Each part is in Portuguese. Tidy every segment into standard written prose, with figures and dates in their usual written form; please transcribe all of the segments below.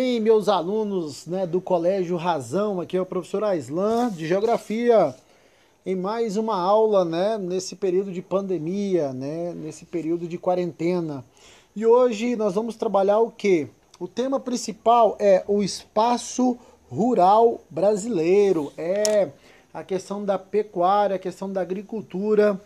Bem, meus alunos, né, do Colégio Razão, aqui é o professor Aislan, de Geografia, em mais uma aula, né, nesse período de pandemia, né, nesse período de quarentena. E hoje nós vamos trabalhar o quê? O tema principal é o espaço rural brasileiro, é a questão da pecuária, a questão da agricultura,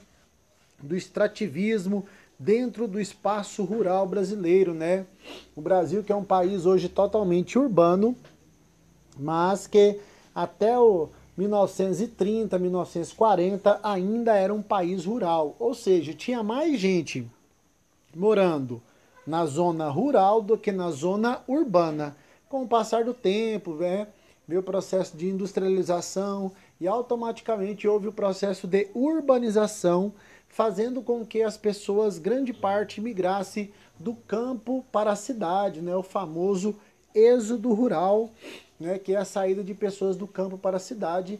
do extrativismo dentro do espaço rural brasileiro, né? O Brasil, que é um país hoje totalmente urbano, mas que até o 1930, 1940 ainda era um país rural, ou seja, tinha mais gente morando na zona rural do que na zona urbana. Com o passar do tempo, né, veio o processo de industrialização e automaticamente houve o processo de urbanização, fazendo com que as pessoas, grande parte, migrasse do campo para a cidade, né, o famoso êxodo rural, né, que é a saída de pessoas do campo para a cidade,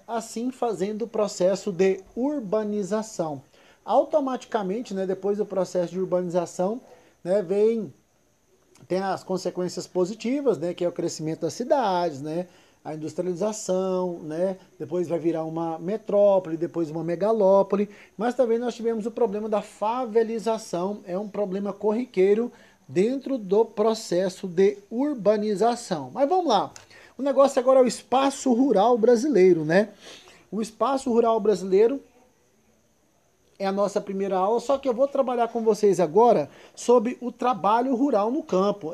assim fazendo o processo de urbanização. Automaticamente, né, depois do processo de urbanização, né, tem as consequências positivas, né, que é o crescimento das cidades, né, a industrialização, né, depois vai virar uma metrópole, depois uma megalópole, mas também nós tivemos o problema da favelização, é um problema corriqueiro dentro do processo de urbanização. Mas vamos lá, o negócio agora é o espaço rural brasileiro, né? O espaço rural brasileiro é a nossa primeira aula, só que eu vou trabalhar com vocês agora sobre o trabalho rural no campo.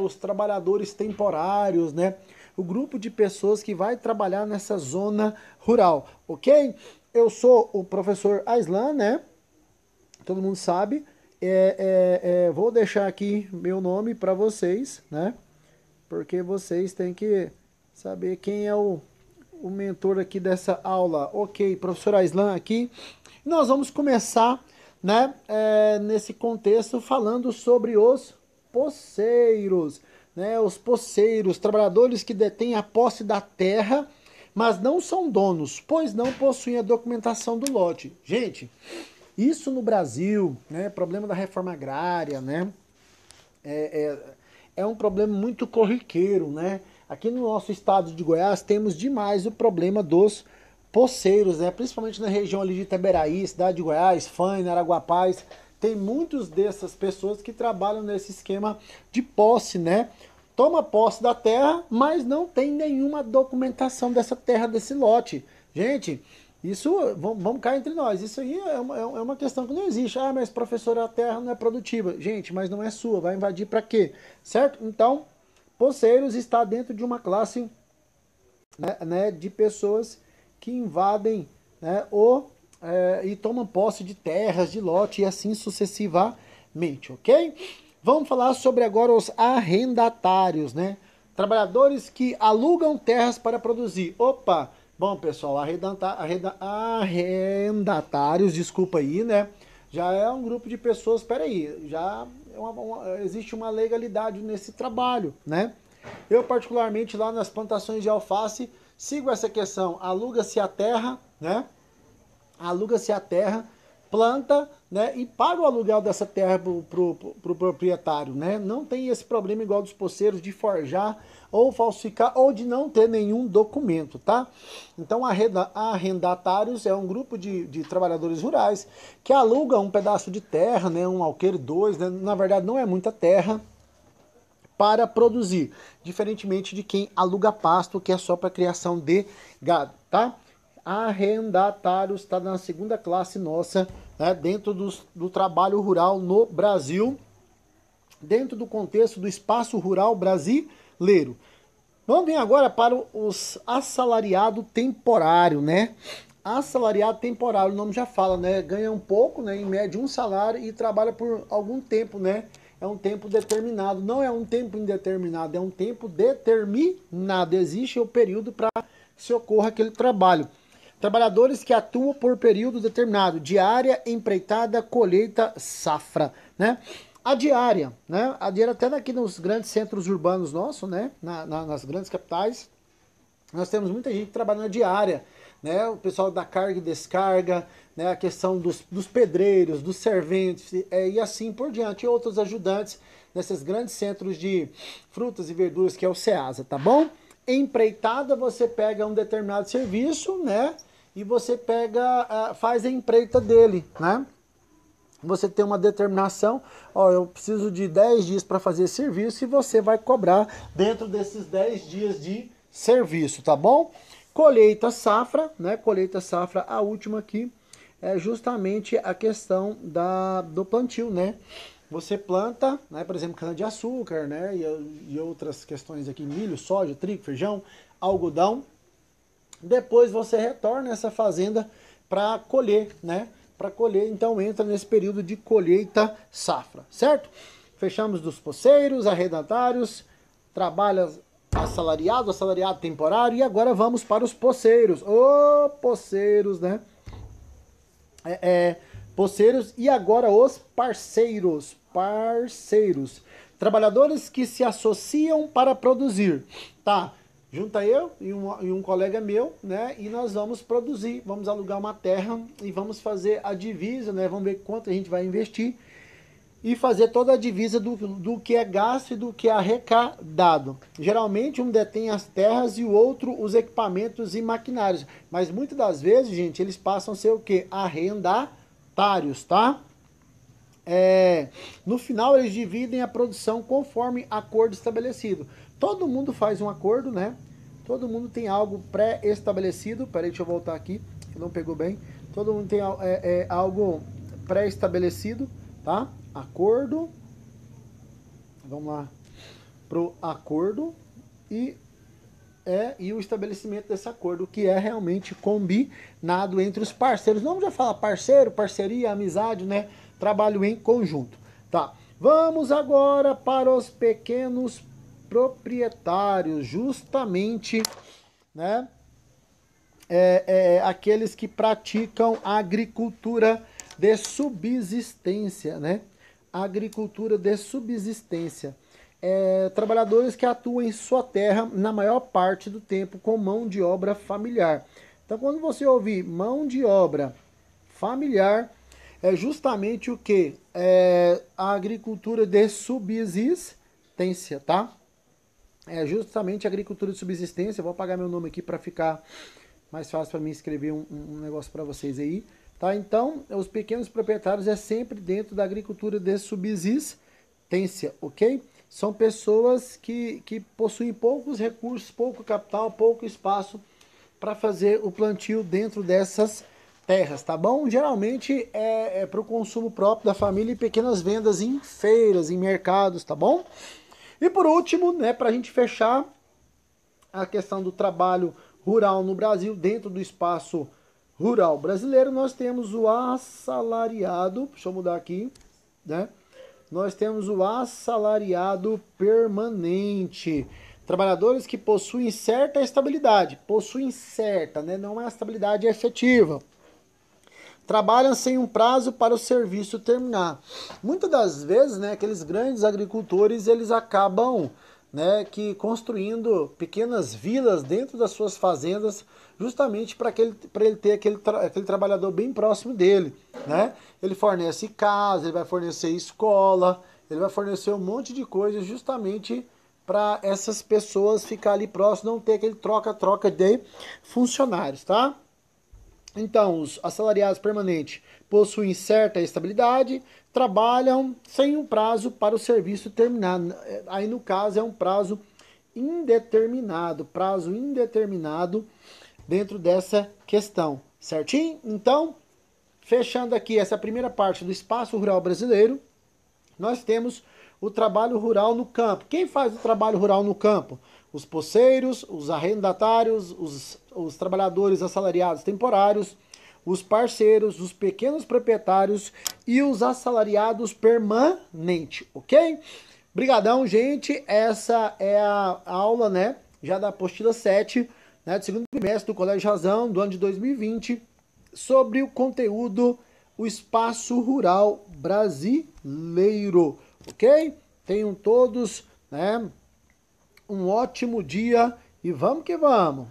Os trabalhadores temporários, né? O grupo de pessoas que vai trabalhar nessa zona rural, ok? Eu sou o professor Aislan, né? Todo mundo sabe. Vou deixar aqui meu nome para vocês, né? Porque vocês têm que saber quem é o mentor aqui dessa aula. Ok, professor Aislan aqui. Nós vamos começar, né, nesse contexto falando sobre os posseiros, né, os posseiros, trabalhadores que detêm a posse da terra, mas não são donos, pois não possuem a documentação do lote. Gente, isso no Brasil, né, problema da reforma agrária, né, é, é um problema muito corriqueiro, né? Aqui no nosso estado de Goiás temos demais o problema dos poceiros, né? Principalmente na região ali de Itaberaí, cidade de Goiás, Faina, Araguapaz, tem muitas dessas pessoas que trabalham nesse esquema de posse, né? Toma posse da terra, mas não tem nenhuma documentação dessa terra, desse lote. Gente, isso, vamos cá entre nós, isso aí é uma questão que não existe. Ah, mas professor, a terra não é produtiva. Gente, mas não é sua, vai invadir para quê? Certo? Então, poceiros está dentro de uma classe, né, de pessoas que invadem, né, e tomam posse de terras, de lote e assim sucessivamente, ok? Vamos falar sobre agora os arrendatários, né? Trabalhadores que alugam terras para produzir. Opa! Bom, pessoal, arrendatários, desculpa aí, né? Já é um grupo de pessoas, peraí, já existe uma legalidade nesse trabalho, né? Eu, particularmente, lá nas plantações de alface, sigo essa questão, aluga-se a terra, né? Aluga-se a terra, planta, né, e paga o aluguel dessa terra pro proprietário, né? Não tem esse problema igual dos poceiros de forjar ou falsificar ou de não ter nenhum documento, tá? Então, arrendatários é um grupo de trabalhadores rurais que alugam um pedaço de terra, né, um alqueire, dois, né? Na verdade não é muita terra, para produzir, diferentemente de quem aluga pasto, que é só para criação de gado, tá? Arrendatários está na segunda classe nossa, né, dentro do trabalho rural no Brasil, dentro do contexto do espaço rural brasileiro. Vamos vir agora para os assalariado temporário, né? Assalariado temporário, o nome já fala, né? Ganha um pouco, né? Em média um salário e trabalha por algum tempo, né? É um tempo determinado, não é um tempo indeterminado, é um tempo determinado. Existe o período para que se ocorra aquele trabalho. Trabalhadores que atuam por período determinado, diária, empreitada, colheita, safra, né? A diária, né? A diária até aqui nos grandes centros urbanos nossos, né? Nas grandes capitais, nós temos muita gente que trabalha na diária, né? O pessoal da carga e descarga, né? A questão dos pedreiros, dos serventes, e assim por diante, e outros ajudantes nesses grandes centros de frutas e verduras que é o Ceasa, tá bom? Empreitada, você pega um determinado serviço, né? E você pega, faz a empreita dele, né? Você tem uma determinação, ó, eu preciso de 10 dias para fazer esse serviço e você vai cobrar dentro desses 10 dias de serviço, tá bom? Colheita safra, né? Colheita safra, a última aqui, é justamente a questão do plantio, né? Você planta, né, por exemplo, cana-de-açúcar, né, e outras questões aqui, milho, soja, trigo, feijão, algodão. Depois você retorna essa fazenda para colher, né? Para colher, então entra nesse período de colheita safra, certo? Fechamos dos poceiros, arrendatários, trabalha assalariado temporário, e agora vamos para os poceiros. Ô, poceiros, né? Poceiros, e agora os parceiros. Parceiros. Trabalhadores que se associam para produzir. Tá, junta eu e um colega meu, né? E nós vamos produzir, vamos alugar uma terra e vamos fazer a divisa, né? Vamos ver quanto a gente vai investir e fazer toda a divisa do que é gasto e do que é arrecadado. Geralmente um detém as terras e o outro os equipamentos e maquinários. Mas muitas das vezes, gente, eles passam a ser o quê? Arrendatários, tá? No final eles dividem a produção conforme acordo estabelecido. Todo mundo faz um acordo, né? Todo mundo tem algo pré-estabelecido. Peraí, deixa eu voltar aqui, que não pegou bem. Todo mundo tem algo pré-estabelecido, tá? Acordo. Vamos lá pro acordo e o estabelecimento desse acordo, que é realmente combinado entre os parceiros. Não já fala parceiro, parceria, amizade, né? Trabalho em conjunto. Tá. Vamos agora para os pequenos proprietários, justamente, né? Aqueles que praticam agricultura de subsistência, né? Agricultura de subsistência. Trabalhadores que atuam em sua terra na maior parte do tempo com mão de obra familiar. Então, quando você ouvir mão de obra familiar, é justamente o que? A agricultura de subsistência, tá? É justamente a agricultura de subsistência. Eu vou apagar meu nome aqui para ficar mais fácil para mim escrever um negócio para vocês aí. Tá? Então, os pequenos proprietários é sempre dentro da agricultura de subsistência, ok? São pessoas que possuem poucos recursos, pouco capital, pouco espaço para fazer o plantio dentro dessas terras, tá bom? Geralmente é para o consumo próprio da família e pequenas vendas em feiras, em mercados, tá bom? E por último, né, para a gente fechar a questão do trabalho rural no Brasil, dentro do espaço rural brasileiro, nós temos o assalariado, deixa eu mudar aqui, né? Nós temos o assalariado permanente. Trabalhadores que possuem certa estabilidade, possuem certa, né? Não é uma estabilidade efetiva. Trabalham sem um prazo para o serviço terminar. Muitas das vezes, né, aqueles grandes agricultores, eles acabam, né, construindo pequenas vilas dentro das suas fazendas, justamente para ele ter aquele trabalhador bem próximo dele, né? Ele fornece casa, ele vai fornecer escola, ele vai fornecer um monte de coisas justamente para essas pessoas ficar ali próximo, não ter aquele troca-troca de funcionários, tá? Então, os assalariados permanentes possuem certa estabilidade, trabalham sem um prazo para o serviço terminar. Aí, no caso, é um prazo indeterminado dentro dessa questão, certinho? Então, fechando aqui essa primeira parte do espaço rural brasileiro, nós temos o trabalho rural no campo. Quem faz o trabalho rural no campo? Os poceiros, os arrendatários, os trabalhadores assalariados temporários, os parceiros, os pequenos proprietários e os assalariados permanentes, ok? Brigadão, gente. Essa é a aula, né, já da apostila 7, né, do segundo trimestre do Colégio Razão, do ano de 2020, sobre o conteúdo, o espaço rural brasileiro, ok? Tenham todos, né, um ótimo dia e vamos que vamos!